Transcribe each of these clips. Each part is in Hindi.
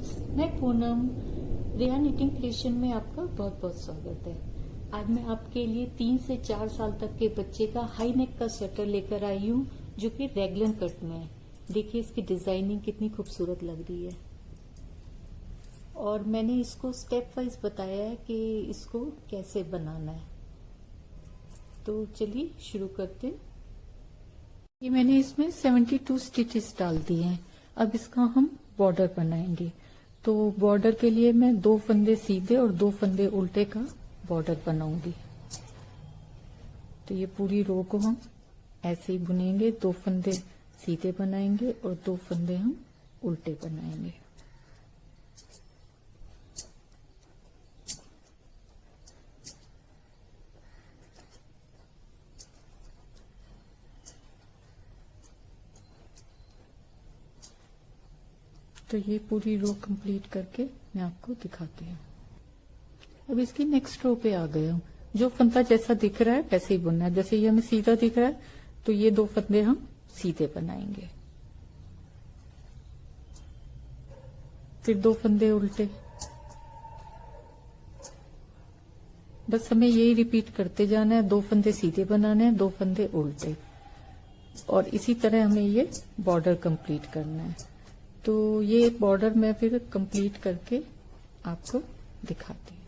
फ्रेंड्स, मैं पूनम रिया निटिंग क्रिएशन में आपका बहुत बहुत स्वागत है। आज मैं आपके लिए 3 से 4 साल तक के बच्चे का हाई नेक का स्वेटर लेकर आई हूँ जो कि रेगलन कट में है। देखिए इसकी डिजाइनिंग कितनी खूबसूरत लग रही है और मैंने इसको स्टेप वाइज बताया है कि इसको कैसे बनाना है। तो चलिए शुरू करते हैं। ये मैंने इसमें 72 स्टिचेस डाल दिए हैं। अब इसका हम बॉर्डर बनाएंगे। तो बॉर्डर के लिए मैं 2 फंदे सीधे और 2 फंदे उल्टे का बॉर्डर बनाऊंगी। तो ये पूरी रो को हम ऐसे ही बुनेंगे। 2 फंदे सीधे बनाएंगे और 2 फंदे हम उल्टे बनाएंगे। तो ये पूरी रो कंप्लीट करके मैं आपको दिखाती हूँ। अब इसकी नेक्स्ट रो पे आ गया हूँ। जो फंदा जैसा दिख रहा है वैसे ही बुनना है। जैसे ये हमें सीधा दिख रहा है तो ये 2 फंदे हम सीधे बनाएंगे, फिर 2 फंदे उल्टे। बस हमें यही रिपीट करते जाना है। 2 फंदे सीधे बनाने हैं, 2 फंदे उल्टे, और इसी तरह हमें ये बॉर्डर कंप्लीट करना है। तो ये बॉर्डर मैं फिर कंप्लीट करके आपको दिखाती हूँ।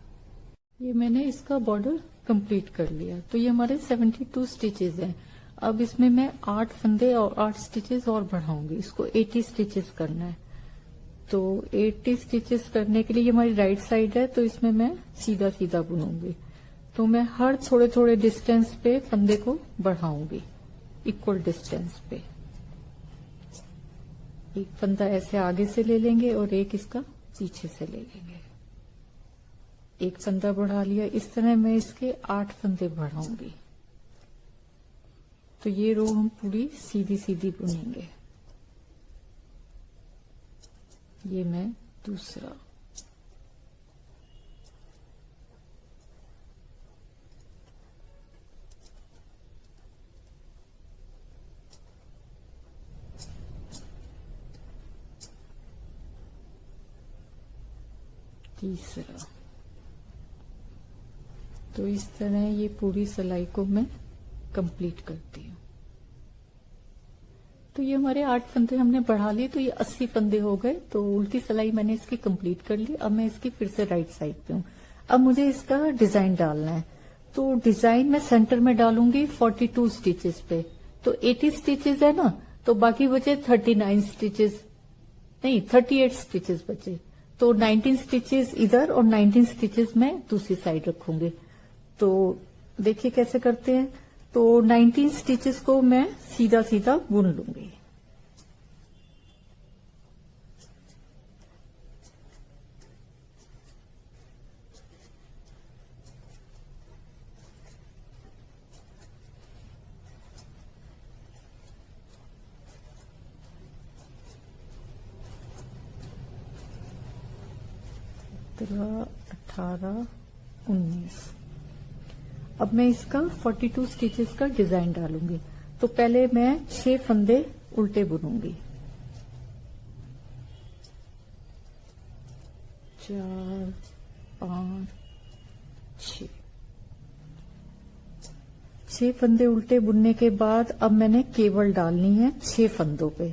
ये मैंने इसका बॉर्डर कंप्लीट कर लिया। तो ये हमारे 72 स्टिचेस हैं। अब इसमें मैं 8 फंदे और 8 स्टिचेस और बढ़ाऊंगी। इसको 80 स्टिचेस करना है। तो 80 स्टिचेस करने के लिए ये हमारी राइट साइड है, तो इसमें मैं सीधा सीधा बुनूंगी। तो मैं हर थोड़े थोड़े डिस्टेंस पे फंदे को बढ़ाऊंगी, इक्वल डिस्टेंस पे। एक फंदा ऐसे आगे से ले लेंगे और एक इसका पीछे से ले लेंगे। एक फंदा बढ़ा लिया। इस तरह मैं इसके 8 फंदे बढ़ाऊंगी। तो ये रो हम पूरी सीधी सीधी बुनेंगे। ये मैं दूसरा, तीसरा। तो इस तरह ये पूरी सिलाई को मैं कंप्लीट करती हूँ। तो ये हमारे 8 फंदे हमने बढ़ा लिए, तो ये 80 फंदे हो गए। तो उल्टी सिलाई मैंने इसकी कंप्लीट कर ली। अब मैं इसकी फिर से राइट साइड पे हूँ। अब मुझे इसका डिजाइन डालना है। तो डिजाइन मैं सेंटर में डालूंगी 42 स्टिचेस पे। तो 80 स्टिचेस है ना, तो बाकी बचे 39 स्टिचेस, नहीं 38 स्टिचेस बचे। तो 19 स्टिचेस इधर और 19 स्टिचेस मैं दूसरी साइड रखूंगी। तो देखिए कैसे करते हैं। तो 19 स्टिचेस को मैं सीधा सीधा बुन लूंगी। तो 18, 19। अब मैं इसका 42 स्टिचेस का डिजाइन डालूंगी। तो पहले मैं 6 फंदे उल्टे बुनूंगी। 4, 5, 6। 6 फंदे उल्टे बुनने के बाद अब मैंने केवल डालनी है 6 फंदों पे।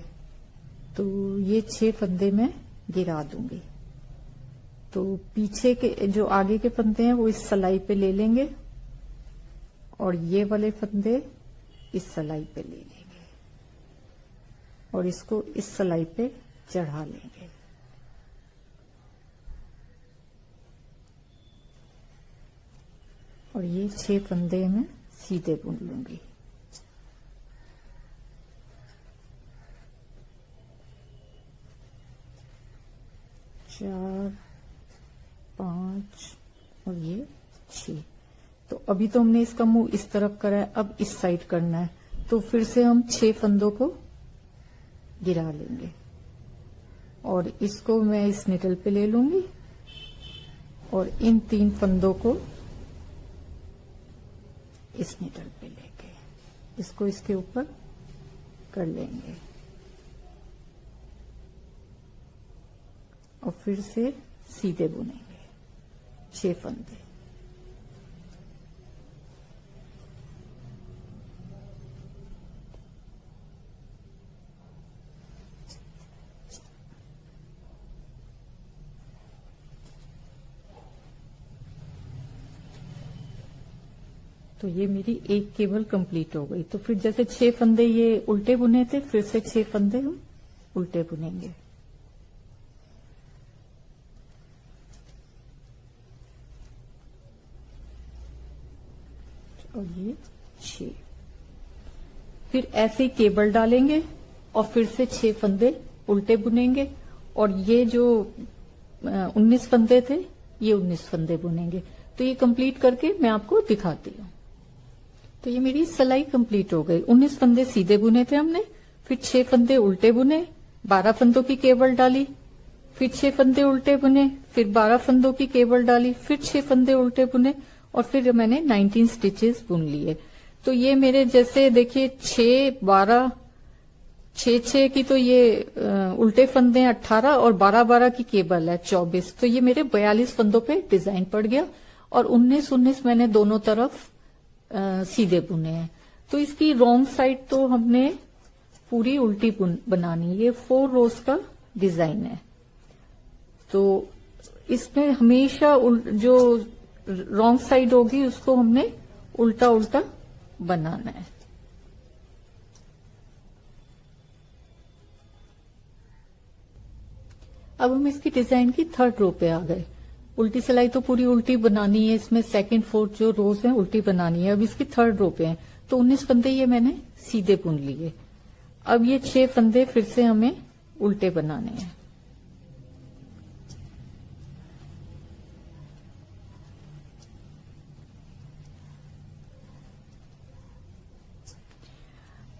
तो ये 6 फंदे मैं गिरा दूंगी। तो पीछे के जो आगे के फंदे हैं वो इस सलाई पे ले लेंगे और ये वाले फंदे इस सलाई पे ले लेंगे और इसको इस सलाई पे चढ़ा लेंगे। और ये 6 फंदे मैं सीधे बुन लूंगी। चार, 5 और ये 6। तो अभी तो हमने इसका मुंह इस तरफ करा है, अब इस साइड करना है। तो फिर से हम 6 फंदों को गिरा लेंगे और इसको मैं इस निडल पे ले लूंगी और इन 3 फंदों को इस निडल पे लेके इसको इसके ऊपर कर लेंगे। और फिर से सीधे बुनेंगे 6 फंदे। तो ये मेरी एक केबल कंप्लीट हो गई। तो फिर जैसे 6 फंदे ये उल्टे बुने थे, फिर से 6 फंदे हम उल्टे बुनेंगे। और ये 6, फिर ऐसे ही केबल डालेंगे और फिर से 6 फंदे उल्टे बुनेंगे। और ये जो 19 फंदे थे, ये 19 फंदे बुनेंगे। तो ये कंप्लीट करके मैं आपको दिखाती हूँ। तो ये मेरी सिलाई कंप्लीट हो गई। 19 फंदे सीधे बुने थे हमने, फिर 6 फंदे उल्टे बुने, 12 फंदों की केबल डाली, फिर 6 फंदे उल्टे बुने, फिर 12 फंदों की केबल डाली, फिर 6 फंदे उल्टे बुने और फिर मैंने 19 स्टिचेस बुन लिए। तो ये मेरे जैसे देखिए 6, 12, 6 की तो ये उल्टे फंदे हैं 18 और 12 की केबल है 24। तो ये मेरे 42 फंदों पे डिजाइन पड़ गया और 19 मैंने दोनों तरफ सीधे बुने हैं। तो इसकी रॉन्ग साइड तो हमने पूरी उल्टी बनानी। ये 4 रोज का डिजाइन है। तो इसमें हमेशा जो रॉन्ग साइड होगी उसको हमने उल्टा उल्टा बनाना है। अब हम इसकी डिजाइन की 3rd रो पे आ गए। उल्टी सिलाई तो पूरी उल्टी बनानी है, इसमें 2nd 4th जो रोज है उल्टी बनानी है। अब इसकी 3rd रो पे है। तो 19 फंदे ये मैंने सीधे बुन लिए। अब ये 6 फंदे फिर से हमें उल्टे बनाने हैं।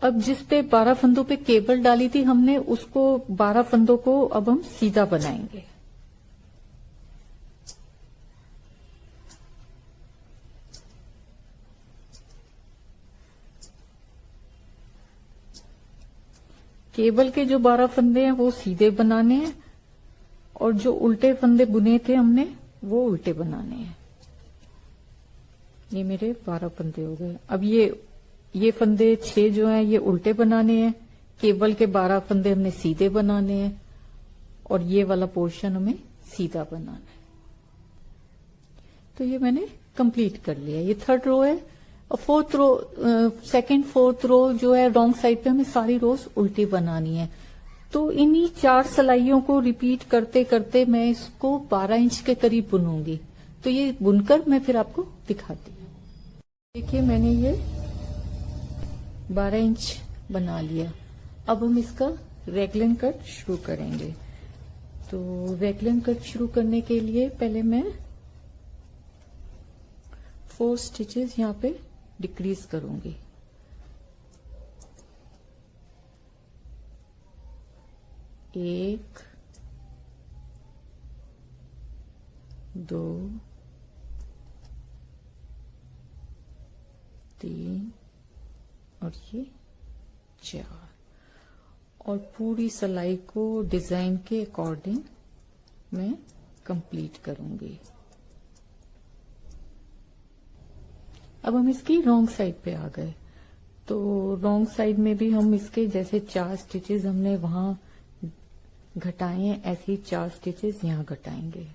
अब जिस पे 12 फंदों पे केबल डाली थी हमने, उसको 12 फंदों को अब हम सीधा बनाएंगे। केबल के जो 12 फंदे हैं वो सीधे बनाने हैं और जो उल्टे फंदे बुने थे हमने वो उल्टे बनाने हैं। ये मेरे 12 फंदे हो गए। अब ये फंदे 6 जो हैं ये उल्टे बनाने हैं। केबल के 12 फंदे हमने सीधे बनाने हैं और ये वाला पोर्शन हमें सीधा बनाना है। तो ये मैंने कंप्लीट कर लिया। ये 3rd रो है। और 4th रो, 2nd 4th रो जो है रॉन्ग साइड पे हमें सारी रोज उल्टी बनानी है। तो इन्हीं 4 सिलाइयों को रिपीट करते करते मैं इसको 12 इंच के करीब बुनूंगी। तो ये बुनकर मैं फिर आपको दिखाती हूँ। देखिए मैंने ये 12 इंच बना लिया। अब हम इसका रैगलन कट शुरू करेंगे। तो रैगलन कट शुरू करने के लिए पहले मैं 4 स्टिचेस यहाँ पे डिक्रीज करूंगी। एक, 2, 3 और ये 4 और पूरी सिलाई को डिजाइन के अकॉर्डिंग मैं कंप्लीट करूंगी। अब हम इसकी रॉन्ग साइड पे आ गए। तो रॉन्ग साइड में भी हम इसके जैसे 4 स्टिचेस हमने वहां घटाए हैं, ऐसे ही 4 स्टिचेस यहां घटाएंगे।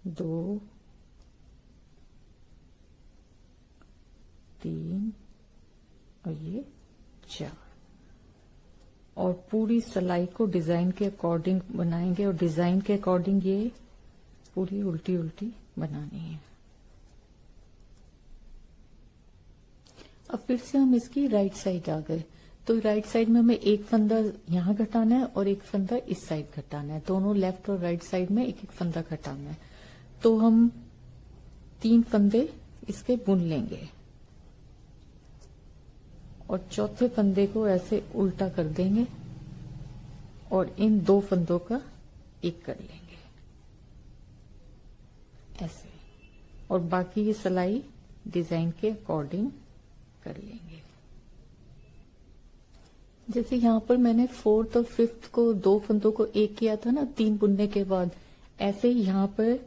2, 3 और ये 4 और पूरी सिलाई को डिजाइन के अकॉर्डिंग बनाएंगे और डिजाइन के अकॉर्डिंग ये पूरी उल्टी उल्टी बनानी है। अब फिर से हम इसकी राइट साइड आ गए। तो राइट साइड में हमें एक फंदा यहां घटाना है और एक फंदा इस साइड घटाना है। दोनों लेफ्ट और राइट साइड में एक एक फंदा घटाना है। तो हम 3 फंदे इसके बुन लेंगे और चौथे फंदे को ऐसे उल्टा कर देंगे और इन 2 फंदों का एक कर लेंगे ऐसे। और बाकी ये सिलाई डिजाइन के अकॉर्डिंग कर लेंगे। जैसे यहाँ पर मैंने फोर्थ और फिफ्थ को, दो फंदों को एक किया था ना 3 बुनने के बाद, ऐसे ही यहाँ पर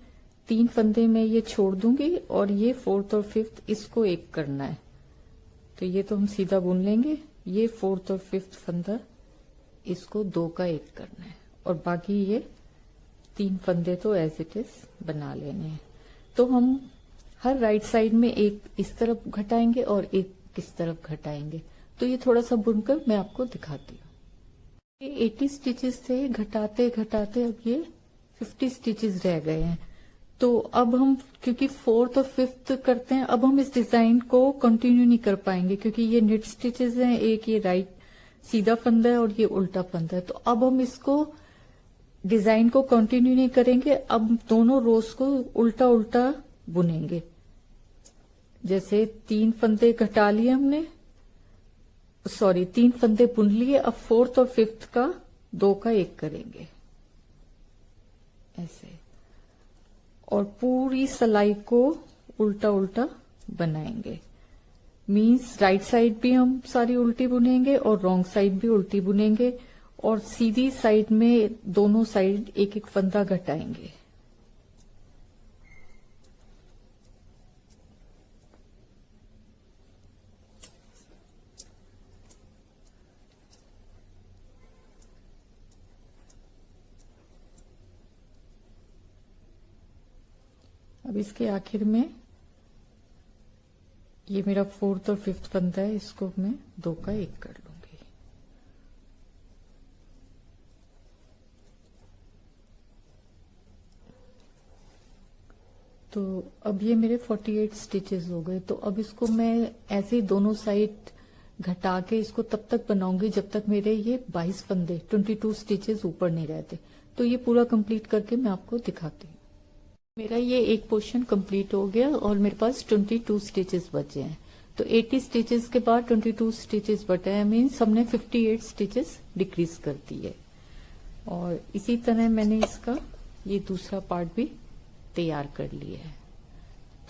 3 फंदे में ये छोड़ दूंगी और ये फोर्थ और फिफ्थ इसको एक करना है। तो ये तो हम सीधा बुन लेंगे। ये फोर्थ और फिफ्थ फंदा इसको 2 का एक करना है और बाकी ये 3 फंदे तो एज इट इज बना लेने हैं। तो हम हर राइट साइड में एक इस तरफ घटाएंगे और एक किस तरफ घटाएंगे। तो ये थोड़ा सा बुनकर मैं आपको दिखाती हूँ। ये 80 स्टिचेस थे, घटाते घटाते अब ये 50 स्टिचेस रह गए हैं। तो अब हम क्योंकि फोर्थ और फिफ्थ करते हैं, अब हम इस डिजाइन को कंटिन्यू नहीं कर पाएंगे क्योंकि ये निट स्टिचेस हैं, एक ये राइट सीधा फंदा है और ये उल्टा फंदा है। तो अब हम इसको डिजाइन को कंटिन्यू नहीं करेंगे, अब दोनों रोज को उल्टा उल्टा बुनेंगे। जैसे 3 फंदे घटा लिए हमने, सॉरी 3 फंदे बुन लिए, अब फोर्थ और फिफ्थ का 2 का एक करेंगे ऐसे, और पूरी सलाई को उल्टा उल्टा बनाएंगे। मीन्स राइट साइड भी हम सारी उल्टी बुनेंगे और रॉन्ग साइड भी उल्टी बुनेंगे और सीधी साइड में दोनों साइड एक एक फंदा घटाएंगे। अब इसके आखिर में ये मेरा फोर्थ और फिफ्थ फंदा है, इसको मैं 2 का एक कर लूंगी। तो अब ये मेरे 48 स्टिचेस हो गए। तो अब इसको मैं ऐसे ही दोनों साइड घटा के इसको तब तक बनाऊंगी जब तक मेरे ये 22 फंदे 22 स्टिचेस ऊपर नहीं रहते। तो ये पूरा कंप्लीट करके मैं आपको दिखाती हूँ। मेरा ये एक पोर्शन कंप्लीट हो गया और मेरे पास 22 स्टिचेस बचे हैं। तो 80 स्टिचेस के बाद 22 स्टिचेस बचे हैं, मीन्स हमने 58 स्टिचेस डिक्रीज कर दी है। और इसी तरह मैंने इसका ये दूसरा पार्ट भी तैयार कर लिया है।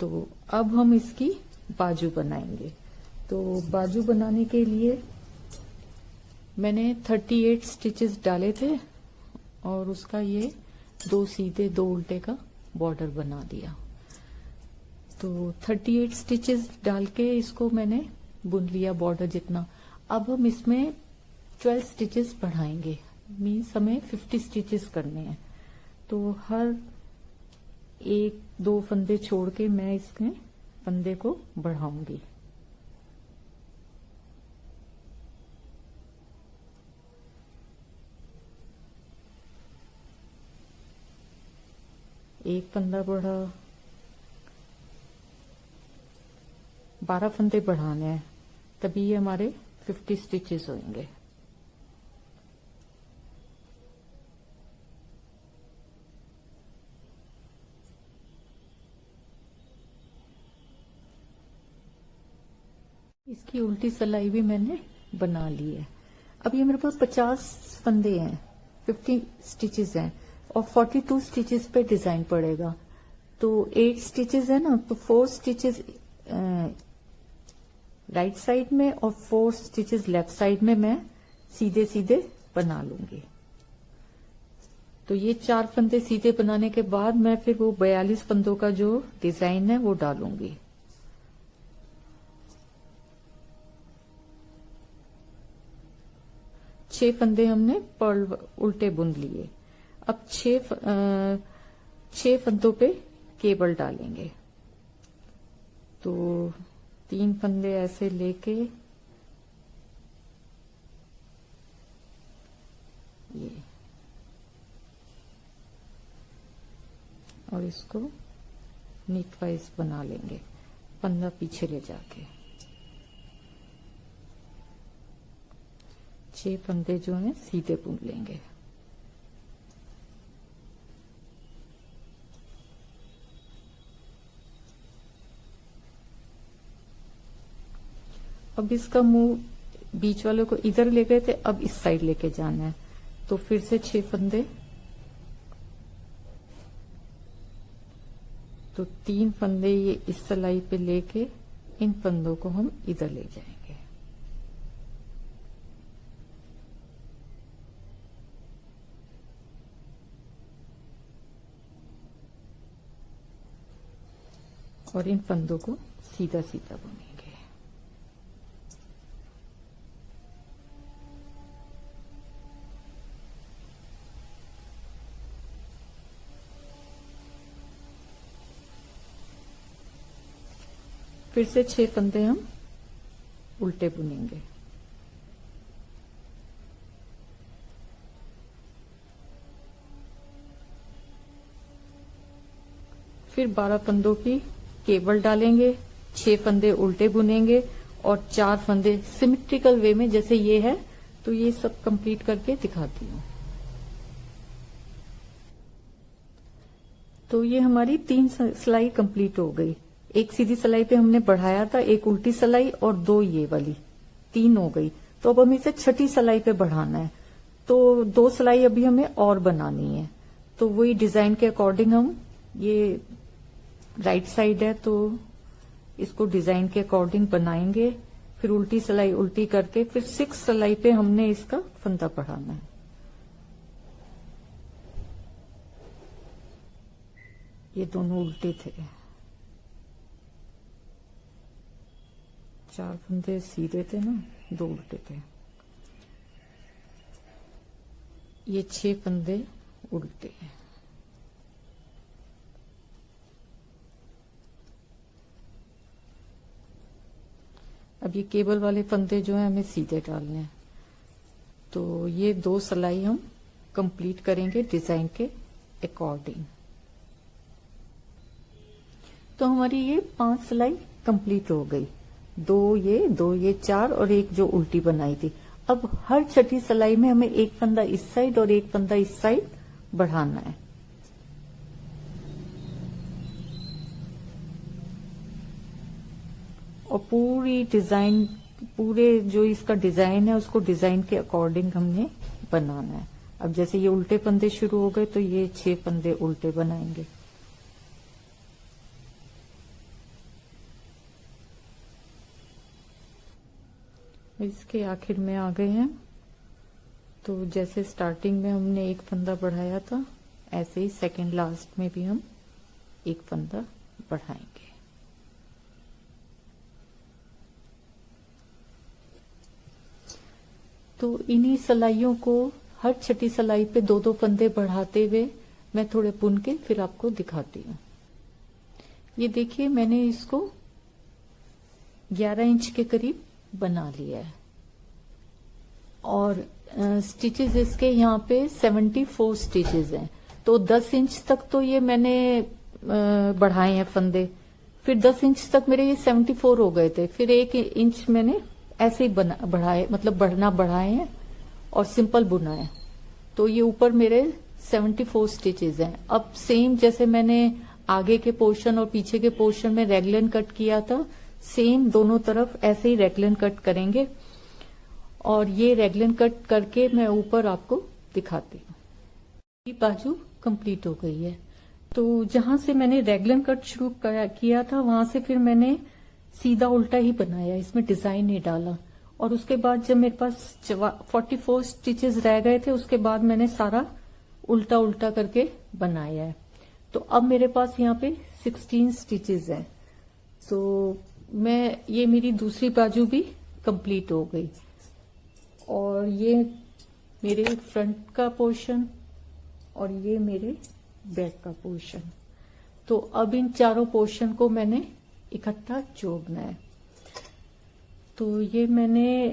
तो अब हम इसकी बाजू बनाएंगे। तो बाजू बनाने के लिए मैंने 38 स्टिचेस डाले थे और उसका ये 2 सीधे 2 उल्टे का बॉर्डर बना दिया। तो 38 स्टिचेस डाल के इसको मैंने बुन लिया बॉर्डर जितना। अब हम इसमें 12 स्टिचेस बढ़ाएंगे, मीन्स हमें 50 स्टिचेस करने हैं। तो हर 1-2 फंदे छोड़ के मैं इसमें फंदे को बढ़ाऊंगी। एक फंदा बढ़ा, 12 फंदे बढ़ाने हैं, तभी ये हमारे 50 स्टिचेस होंगे। इसकी उल्टी सिलाई भी मैंने बना ली है। अब ये मेरे पास 50 फंदे हैं, 50 स्टिचेस हैं और 42 स्टिचेस पे डिजाइन पड़ेगा। तो 8 स्टिचेस है ना, तो 4 स्टिचेस राइट साइड में और 4 स्टिचेस लेफ्ट साइड में मैं सीधे सीधे बना लूंगी। तो ये 4 फंदे सीधे बनाने के बाद मैं फिर वो 42 फंदों का जो डिजाइन है वो डालूंगी। छह फंदे हमने पर्ल उल्टे बुन लिए। अब 6 फंदों पे केबल डालेंगे। तो 3 फंदे ऐसे लेके ये और इसको नीट वाइज बना लेंगे, फंदा पीछे ले जाके। 6 फंदे जो हैं सीधे बुन लेंगे। अब इसका मुंह बीच वालों को इधर ले गए थे, अब इस साइड लेके जाना है। तो फिर से 6 फंदे, तो 3 फंदे ये इस सिलाई पे लेके इन फंदों को हम इधर ले जाएंगे। और इन फंदों को सीधा सीधा बुनेंगे। फिर से 6 फंदे हम उल्टे बुनेंगे। फिर 12 फंदों की केबल डालेंगे, 6 फंदे उल्टे बुनेंगे और 4 फंदे सिमेट्रिकल वे में, जैसे ये है। तो ये सब कंप्लीट करके दिखाती हूँ। तो ये हमारी 3 सिलाई कंप्लीट हो गई। एक सीधी सिलाई पे हमने बढ़ाया था, एक उल्टी सिलाई और 2 ये वाली, 3 हो गई। तो अब हमें इसे छठी सिलाई पे बढ़ाना है। तो 2 सिलाई अभी हमें और बनानी है। तो वही डिजाइन के अकॉर्डिंग हम, ये राइट साइड है तो इसको डिजाइन के अकॉर्डिंग बनाएंगे। फिर उल्टी सिलाई उल्टी करके फिर 6 सिलाई पे हमने इसका फंदा बढ़ाना है। ये दोनों उल्टे थे, 4 फंदे सीधे थे ना, 2 उल्टे थे। ये 6 फंदे उल्टे हैं। अब ये केबल वाले फंदे जो हैं हमें सीधे डालने हैं। तो ये 2 सिलाई हम कंप्लीट करेंगे डिजाइन के अकॉर्डिंग। तो हमारी ये 5 सिलाई कंप्लीट हो गई। 2 ये 4 और एक जो उल्टी बनाई थी। अब हर छठी सिलाई में हमें एक फंदा इस साइड और एक फंदा इस साइड बढ़ाना है। और पूरी डिजाइन, पूरे जो इसका डिजाइन है उसको डिजाइन के अकॉर्डिंग हमने बनाना है। अब जैसे ये उल्टे फंदे शुरू हो गए तो ये 6 फंदे उल्टे बनाएंगे। इसके आखिर में आ गए हैं। तो जैसे स्टार्टिंग में हमने एक फंदा बढ़ाया था, ऐसे ही सेकंड लास्ट में भी हम एक फंदा बढ़ाएंगे। तो इन्हीं सिलाइयों को हर छठी सिलाई पे 2-2 फंदे बढ़ाते हुए मैं थोड़े बुन के फिर आपको दिखाती हूँ। ये देखिए मैंने इसको 11 इंच के करीब बना लिया है और स्टिचेस इसके यहाँ पे 74 स्टिचेस हैं। तो 10 इंच तक तो ये मैंने बढ़ाए हैं फंदे। फिर 10 इंच तक मेरे ये 74 हो गए थे। फिर 1 इंच मैंने ऐसे ही बढ़ाए, मतलब बढ़ाए हैं और सिंपल बुना है। तो ये ऊपर मेरे 74 स्टिचेस हैं। अब सेम जैसे मैंने आगे के पोर्शन और पीछे के पोर्शन में रैगलन कट किया था, सेम दोनों तरफ ऐसे ही रैगलन कट करेंगे। और ये रैगलन कट करके मैं ऊपर आपको दिखाती हूँ। ये बाजू कंप्लीट हो गई है। तो जहां से मैंने रैगलन कट शुरू किया था वहां से फिर मैंने सीधा उल्टा ही बनाया, इसमें डिजाइन नहीं डाला। और उसके बाद जब मेरे पास 44 स्टिचेस रह गए थे, उसके बाद मैंने सारा उल्टा उल्टा करके बनाया है। तो अब मेरे पास यहाँ पे 16 स्टिचेस हैं। तो ये मेरी दूसरी बाजू भी कंप्लीट हो गई। और ये मेरे फ्रंट का पोर्शन और ये मेरे बैक का पोर्शन। तो अब इन चारों पोर्शन को मैंने इकट्ठा जोड़ना है। तो ये मैंने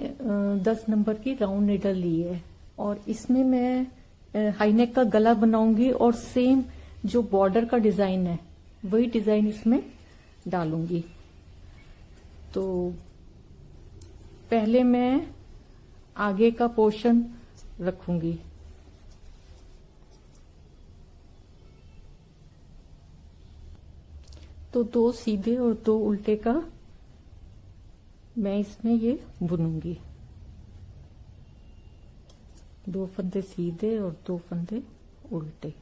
10 नंबर की राउंड नीडल ली है और इसमें मैं हाई नेक का गला बनाऊंगी और सेम जो बॉर्डर का डिजाइन है वही डिजाइन इसमें डालूंगी। तो पहले मैं आगे का पोर्शन रखूंगी। तो 2 सीधे और 2 उल्टे का मैं इसमें ये बुनूंगी। 2 फंदे सीधे और 2 फंदे उल्टे।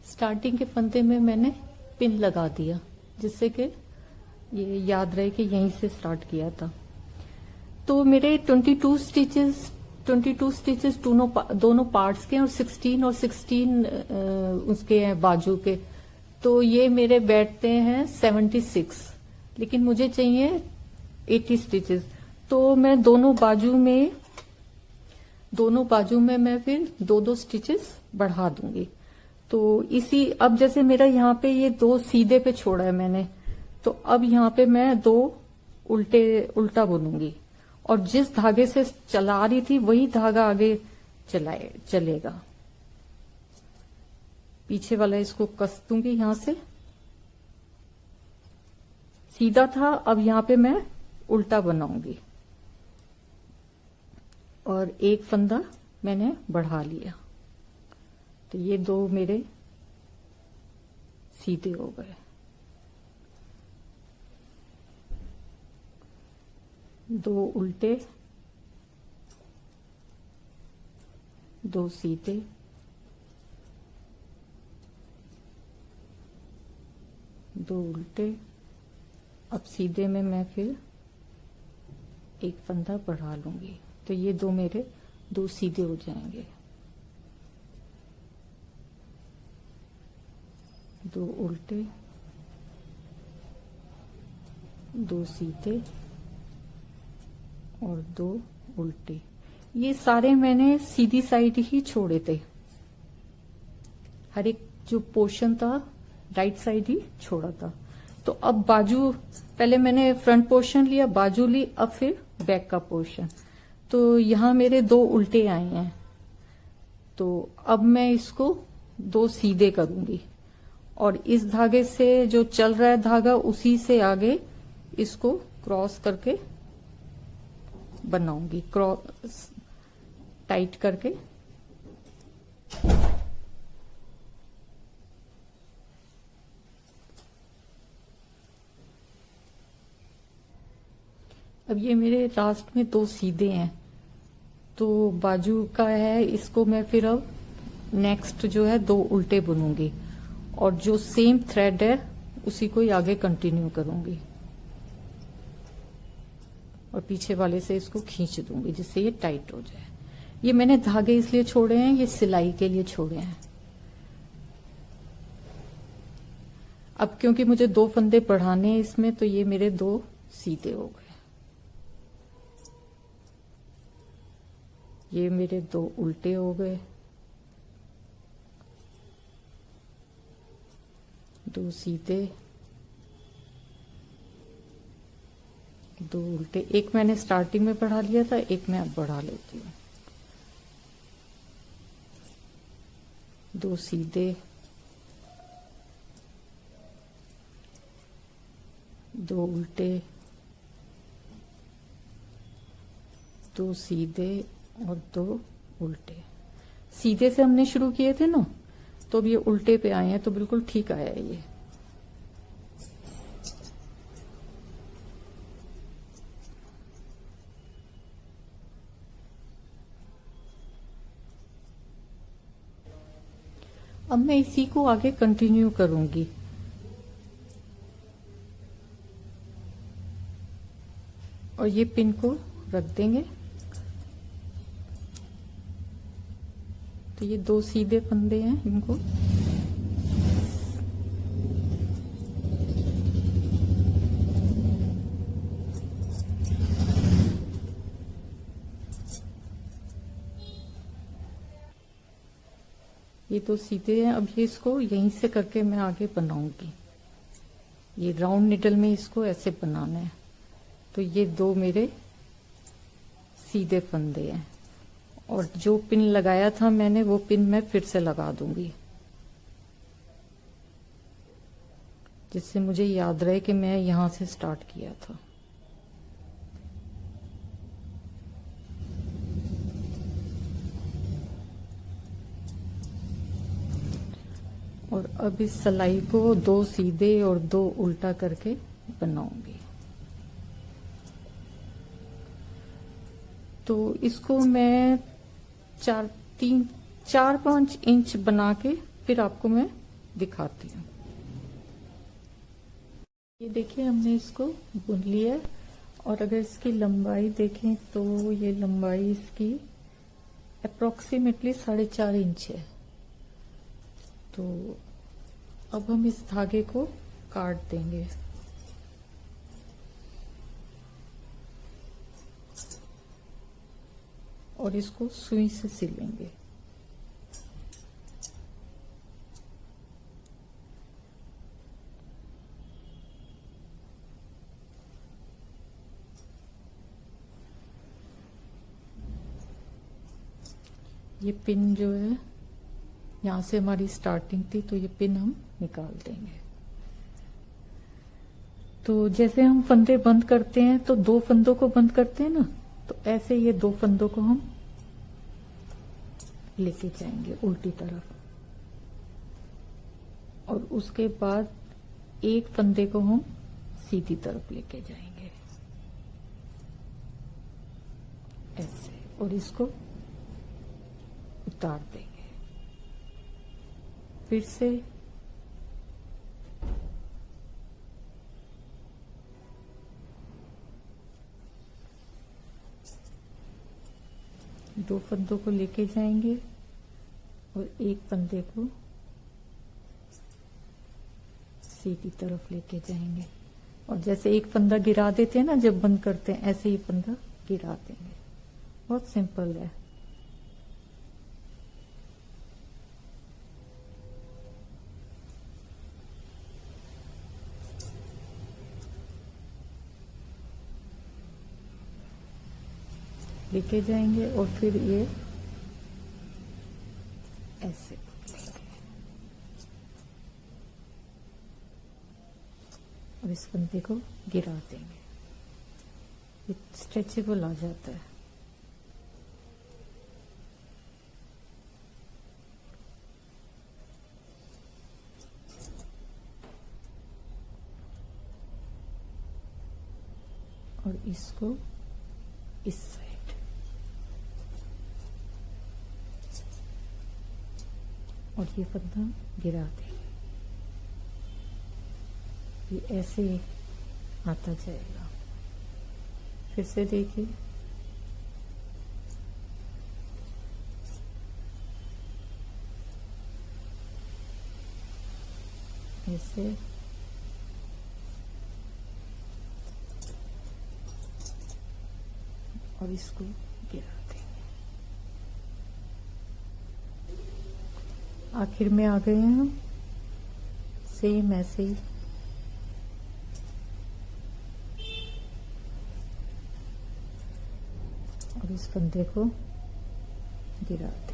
स्टार्टिंग के फंदे में मैंने पिन लगा दिया, जिससे कि ये याद रहे कि यहीं से स्टार्ट किया था। तो मेरे 22 स्टिचेस 22 स्टिचेस दोनों पार्ट्स के हैं और 16 और 16 उसके हैं बाजू के। तो ये मेरे बैठते हैं 76, लेकिन मुझे चाहिए 80 स्टिचेस। तो मैं दोनों बाजू में मैं फिर 2-2 स्टिचेस बढ़ा दूंगी। तो इसी अब जैसे मेरा यहाँ पे ये 2 सीधे पे छोड़ा है मैंने, तो अब यहाँ पे मैं 2 उल्टा बुनूंगी और जिस धागे से चला रही थी वही धागा आगे चलेगा। पीछे वाला इसको कस दूंगी, यहां से सीधा था, अब यहां पे मैं उल्टा बनाऊंगी और एक फंदा मैंने बढ़ा लिया। तो ये 2 मेरे सीधे हो गए। 2 उल्टे, 2 सीधे, 2 उल्टे। अब सीधे में मैं फिर एक फंदा बढ़ा लूंगी, तो ये 2 मेरे 2 सीधे हो जाएंगे। 2 उल्टे, 2 सीधे और 2 उल्टे। ये सारे मैंने सीधी साइड ही छोड़े थे, हर एक जो पोर्शन था राइट साइड ही छोड़ा था। तो अब बाजू, पहले मैंने फ्रंट पोर्शन लिया, बाजू ली, अब फिर बैक का पोर्शन। तो यहां मेरे 2 उल्टे आए हैं, तो अब मैं इसको 2 सीधे करूंगी और इस धागे से जो चल रहा है धागा, उसी से आगे इसको क्रॉस करके बनाऊंगी, क्रॉस टाइट करके। अब ये मेरे लास्ट में 2 सीधे हैं, तो बाजू का है, इसको मैं फिर अब नेक्स्ट जो है 2 उल्टे बुनूंगी और जो सेम थ्रेड है उसी को ही आगे कंटिन्यू करूंगी और पीछे वाले से इसको खींच दूंगी जिससे ये टाइट हो जाए। ये मैंने धागे इसलिए छोड़े हैं, ये सिलाई के लिए छोड़े हैं। अब क्योंकि मुझे 2 फंदे बढ़ाने हैं इसमें, तो ये मेरे 2 सीधे हो गए। ये मेरे 2 उल्टे हो गए, 2 सीधे, 2 उल्टे। एक मैंने स्टार्टिंग में बढ़ा लिया था, एक मैं अब बढ़ा लेती हूँ। 2 सीधे, 2 उल्टे, 2 सीधे और 2 उल्टे। सीधे से हमने शुरू किए थे ना, तो अब ये उल्टे पे आए हैं, तो बिल्कुल ठीक आया है ये। अब मैं इसी को आगे कंटिन्यू करूंगी। और ये पिन को रख देंगे, तो ये 2 सीधे फंदे हैं, इनको ये 2 सीधे हैं। अब ये इसको यहीं से करके मैं आगे बनाऊंगी। ये राउंड निडल में इसको ऐसे बनाना है। तो ये 2 मेरे सीधे फंदे हैं और जो पिन लगाया था मैंने, वो पिन मैं फिर से लगा दूंगी, जिससे मुझे याद रहे कि मैं यहां से स्टार्ट किया था। और अब इस सिलाई को 2 सीधे और 2 उल्टा करके बनाऊंगी। तो इसको मैं 4-5 इंच बना के फिर आपको मैं दिखाती हूँ। ये देखिए, हमने इसको बुन लिया है और अगर इसकी लंबाई देखें तो ये लंबाई इसकी अप्रोक्सीमेटली 4.5 इंच है। तो अब हम इस धागे को काट देंगे। और इसको सुई से सिलेंगे। ये पिन जो है यहां से हमारी स्टार्टिंग थी, तो ये पिन हम निकाल देंगे। तो जैसे हम फंदे बंद करते हैं तो 2 फंदों को बंद करते हैं ना, तो ऐसे ये 2 फंदों को हम लेके जाएंगे उल्टी तरफ, और उसके बाद एक फंदे को हम सीधी तरफ लेके जाएंगे ऐसे, और इसको उतार देंगे। फिर से दो फंदों को लेके जाएंगे और एक फंदे को सीधी तरफ लेके जाएंगे, और जैसे एक फंदा गिरा देते हैं ना जब बंद करते हैं, ऐसे ही फंदा गिरा देंगे। बहुत सिंपल है। लेके जाएंगे और फिर ये ऐसे और इस फंदे को गिरा देंगे। ये स्ट्रेचेबल आ जाता है। और इसको इस साइड और ये फंदा गिरा देंगे। ये ऐसे आता जाएगा। फिर से देखिए, ऐसे और इसको गिरा देंगे। आखिर में आ गए हैं हम। सेम ऐसे ही और इस फंदे को गिरा देंगे।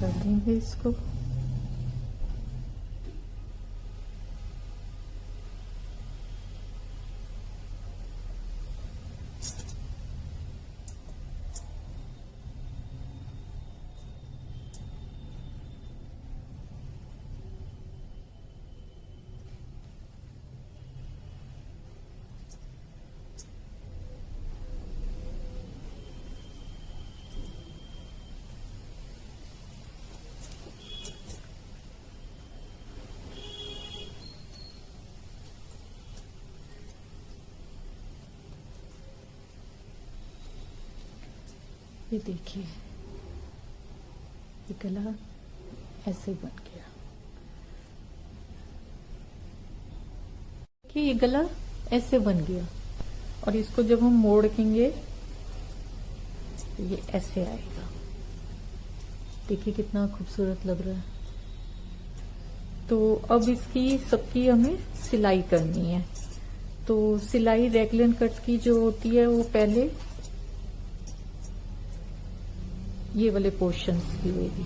कर देंगे इसको। ये देखिए, ये गला ऐसे बन गया कि ये गला ऐसे बन गया, और इसको जब हम मोड़ेंगे तो ये ऐसे आएगा। देखिए कितना खूबसूरत लग रहा है। तो अब इसकी सबकी हमें सिलाई करनी है। तो सिलाई रैगलन कट की जो होती है वो पहले ये वाले पोर्शन की होगी,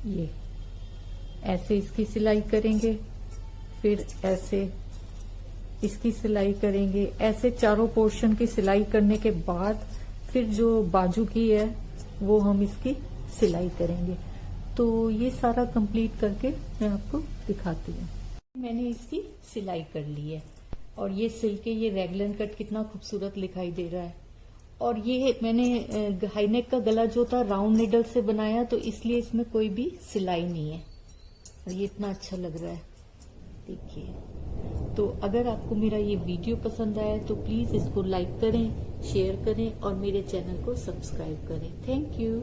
ये ऐसे इसकी सिलाई करेंगे, फिर ऐसे इसकी सिलाई करेंगे। ऐसे चारों पोर्शन की सिलाई करने के बाद फिर जो बाजू की है वो हम इसकी सिलाई करेंगे। तो ये सारा कंप्लीट करके मैं आपको दिखाती हूँ। मैंने इसकी सिलाई कर ली है और ये सिल के ये रैगलन कट कितना खूबसूरत दिखाई दे रहा है। और ये मैंने हाईनेक का गला जो था राउंड निडल से बनाया, तो इसलिए इसमें कोई भी सिलाई नहीं है और ये इतना अच्छा लग रहा है, देखिए। तो अगर आपको मेरा ये वीडियो पसंद आया तो प्लीज इसको लाइक करें, शेयर करें और मेरे चैनल को सब्सक्राइब करें। Thank you.